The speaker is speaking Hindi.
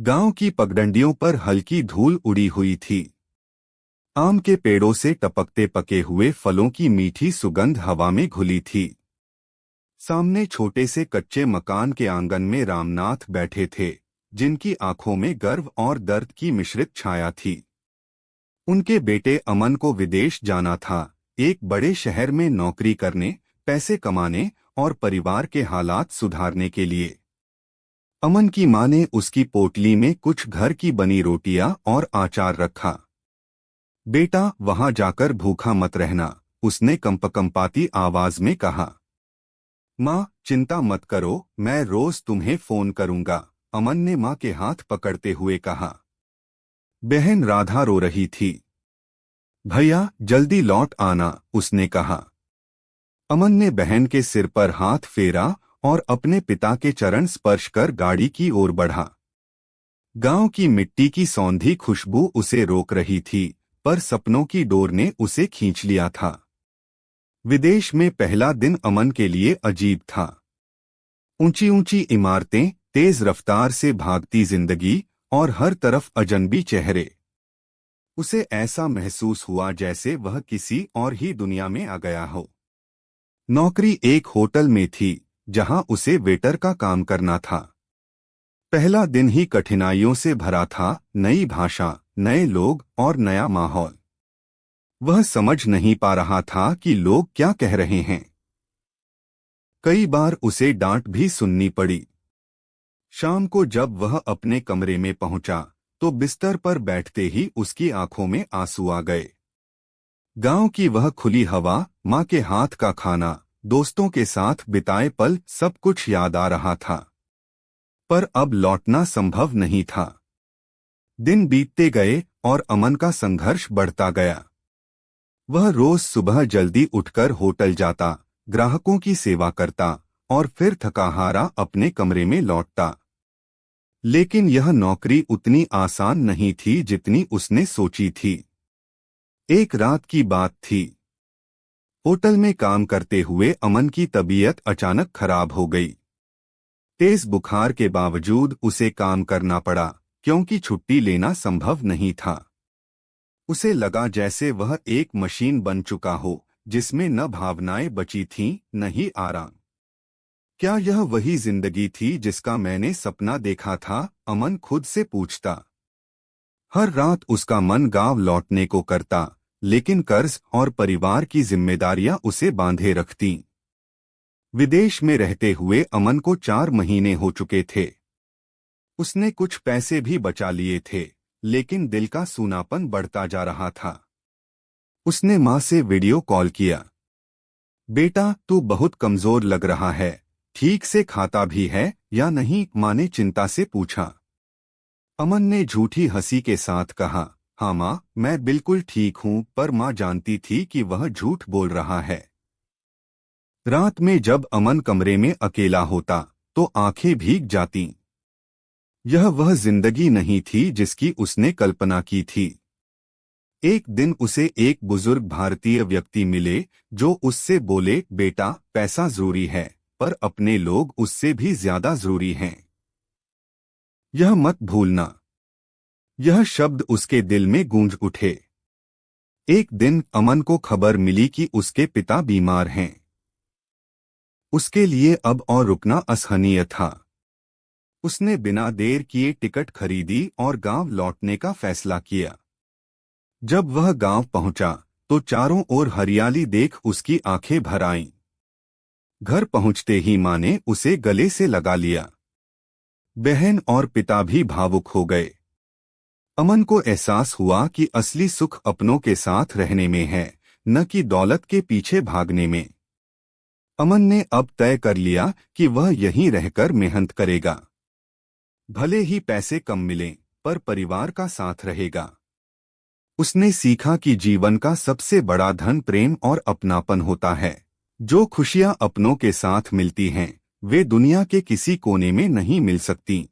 गांव की पगडंडियों पर हल्की धूल उड़ी हुई थी। आम के पेड़ों से टपकते पके हुए फलों की मीठी सुगंध हवा में घुली थी। सामने छोटे से कच्चे मकान के आंगन में रामनाथ बैठे थे, जिनकी आंखों में गर्व और दर्द की मिश्रित छाया थी। उनके बेटे अमन को विदेश जाना था, एक बड़े शहर में नौकरी करने, पैसे कमाने और परिवार के हालात सुधारने के लिए। अमन की मां ने उसकी पोटली में कुछ घर की बनी रोटियां और आचार रखा। बेटा, वहां जाकर भूखा मत रहना, उसने कंपकंपाती आवाज में कहा। मां, चिंता मत करो, मैं रोज तुम्हें फोन करूंगा, अमन ने मां के हाथ पकड़ते हुए कहा। बहन राधा रो रही थी। भैया, जल्दी लौट आना, उसने कहा। अमन ने बहन के सिर पर हाथ फेरा और अपने पिता के चरण स्पर्श कर गाड़ी की ओर बढ़ा। गांव की मिट्टी की सौंधी खुशबू उसे रोक रही थी, पर सपनों की डोर ने उसे खींच लिया था। विदेश में पहला दिन अमन के लिए अजीब था। ऊंची ऊंची इमारतें, तेज रफ्तार से भागती जिंदगी और हर तरफ अजनबी चेहरे। उसे ऐसा महसूस हुआ जैसे वह किसी और ही दुनिया में आ गया हो। नौकरी एक होटल में थी, जहां उसे वेटर का काम करना था। पहला दिन ही कठिनाइयों से भरा था, नई भाषा, नए लोग और नया माहौल। वह समझ नहीं पा रहा था कि लोग क्या कह रहे हैं। कई बार उसे डांट भी सुननी पड़ी। शाम को जब वह अपने कमरे में पहुंचा, तो बिस्तर पर बैठते ही उसकी आंखों में आंसू आ गए। गांव की वह खुली हवा, मां के हाथ का खाना, दोस्तों के साथ बिताए पल, सब कुछ याद आ रहा था। पर अब लौटना संभव नहीं था। दिन बीतते गए और अमन का संघर्ष बढ़ता गया। वह रोज सुबह जल्दी उठकर होटल जाता, ग्राहकों की सेवा करता और फिर थका हारा अपने कमरे में लौटता। लेकिन यह नौकरी उतनी आसान नहीं थी जितनी उसने सोची थी। एक रात की बात थी। होटल में काम करते हुए अमन की तबीयत अचानक खराब हो गई। तेज बुखार के बावजूद उसे काम करना पड़ा, क्योंकि छुट्टी लेना संभव नहीं था। उसे लगा जैसे वह एक मशीन बन चुका हो, जिसमें न भावनाएं बची थीं, न ही आराम। क्या यह वही जिंदगी थी जिसका मैंने सपना देखा था? अमन खुद से पूछता। हर रात उसका मन गांव लौटने को करता, लेकिन कर्ज और परिवार की जिम्मेदारियां उसे बांधे रखतीं। विदेश में रहते हुए अमन को 4 महीने हो चुके थे। उसने कुछ पैसे भी बचा लिए थे, लेकिन दिल का सूनापन बढ़ता जा रहा था। उसने मां से वीडियो कॉल किया। बेटा, तू बहुत कमजोर लग रहा है, ठीक से खाता भी है या नहीं? मां ने चिंता से पूछा। अमन ने झूठी हंसी के साथ कहा, हाँ मां, मैं बिल्कुल ठीक हूं। पर मां जानती थी कि वह झूठ बोल रहा है। रात में जब अमन कमरे में अकेला होता, तो आंखें भीग जातीं। यह वह जिंदगी नहीं थी जिसकी उसने कल्पना की थी। एक दिन उसे एक बुजुर्ग भारतीय व्यक्ति मिले, जो उससे बोले, बेटा, पैसा जरूरी है, पर अपने लोग उससे भी ज्यादा जरूरी हैं। यह मत भूलना। यह शब्द उसके दिल में गूंज उठे। एक दिन अमन को खबर मिली कि उसके पिता बीमार हैं। उसके लिए अब और रुकना असहनीय था। उसने बिना देर किए टिकट खरीदी और गांव लौटने का फैसला किया। जब वह गांव पहुंचा, तो चारों ओर हरियाली देख उसकी आंखें भर आईं। घर पहुंचते ही मां ने उसे गले से लगा लिया। बहन और पिता भी भावुक हो गए। अमन को एहसास हुआ कि असली सुख अपनों के साथ रहने में है, न कि दौलत के पीछे भागने में। अमन ने अब तय कर लिया कि वह यहीं रहकर मेहनत करेगा। भले ही पैसे कम मिलें, पर परिवार का साथ रहेगा। उसने सीखा कि जीवन का सबसे बड़ा धन प्रेम और अपनापन होता है। जो खुशियां अपनों के साथ मिलती हैं, वे दुनिया के किसी कोने में नहीं मिल सकती।